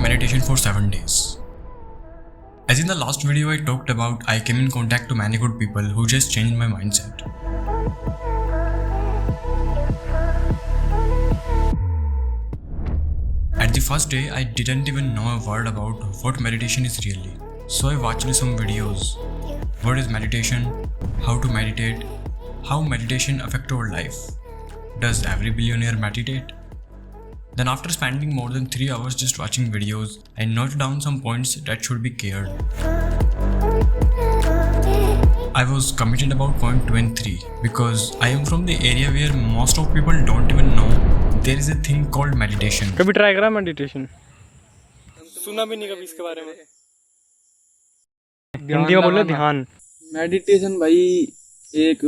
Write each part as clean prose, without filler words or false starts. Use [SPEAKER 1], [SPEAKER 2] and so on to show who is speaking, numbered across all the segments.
[SPEAKER 1] meditation for 7 days. As in the last video I talked about, I came in contact to many good people who just changed my mindset. At the first day, I didn't even know a word about what meditation is really. So I watched some videos. What is meditation? How to meditate? How meditation affects our life? Does every billionaire meditate? Then after spending more than 3 hours just watching videos, I noted down some points that should be cared. I was committed about point 2 and 3 because I am from the area where most of people don't even know there is a thing called meditation.
[SPEAKER 2] कभी try करा meditation? सुना भी नहीं कभी इसके बारे में। हिंदी में बोले ध्यान।
[SPEAKER 3] मेडिटेशन भाई एक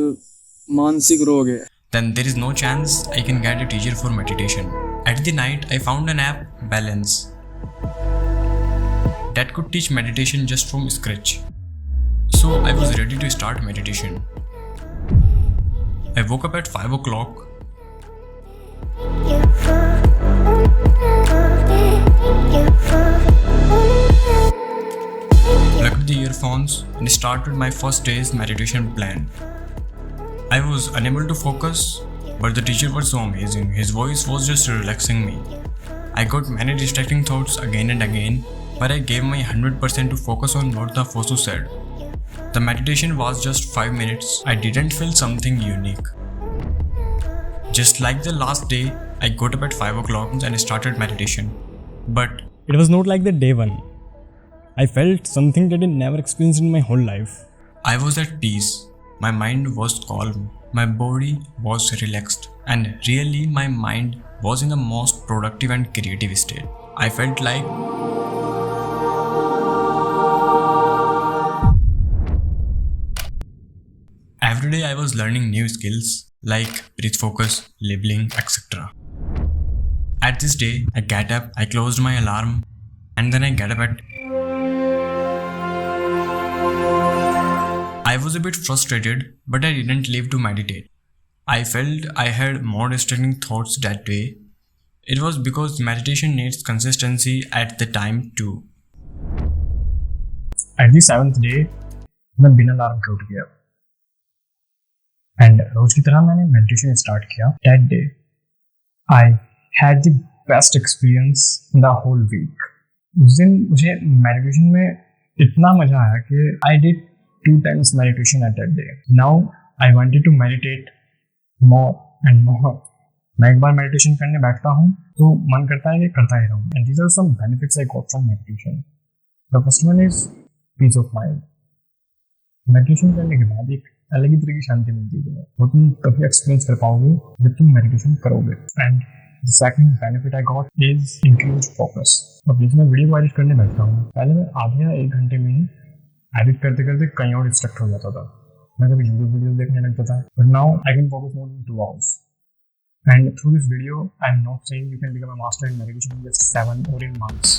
[SPEAKER 3] मानसिक रोग है।
[SPEAKER 1] Then there is no chance I can get a teacher for meditation. At the night, I found an app, Balance, that could teach meditation just from scratch. So I was ready to start meditation. I woke up at 5 o'clock. Plugged the earphones and started my first day's meditation plan. I was unable to focus, but the teacher was so amazing. His voice was just relaxing me. I got many distracting thoughts again and again, but I gave my 100% to focus on what the Fosu said. The meditation was just 5 minutes. I didn't feel something unique. Just like the last day, I got up at 5 o'clock and started meditation. But
[SPEAKER 4] it was not like the day one. I felt something that I never experienced in my whole life.
[SPEAKER 1] I was at peace. My mind was calm. My body was relaxed. And really, my mind was in the most productive and creative state. I felt like every day I was learning new skills like breath focus, labeling, etc. At this day, I get up, I closed my alarm, and then I get up at I was a bit frustrated, but I didn't leave to meditate. I felt I had more distracting thoughts that day. It was because meditation needs consistency at the time too.
[SPEAKER 4] At the 7th day, मैं बिना alarm के उठ गया and रोज की तरह मैंने meditation start किया. That day, I had the best experience in the whole week. उस दिन मुझे meditation में इतना मजा आया कि I did 2 times meditation at that day. Now I wanted to meditate more and more. मैं एक बार meditation करने बैठता हूँ तो मन करता है कि करता ही रहूँ. And these are some benefits I got from meditation. The first one is peace of mind. Meditation करने के बाद एक अलग ही तरह की शांति मिलती है तुम्हें. वो तुम तभी एक्सपीरियंस कर पाओगे जब तुम meditation करोगे. And the second benefit I got is increased focus. अब जैसे मैं वीडियो एडिट करने बैठता हूँ, पहले मैं आधे या 1 घंटे में ही एडिट करते करते कहीं और डिस्ट्रैक्ट हो जाता था. मैं कभी यूट्यूब वीडियो देखने लगता था. But now I can focus more than 2 hours. And through this video I am not saying you can become a master in meditation in just 7 or 8 months.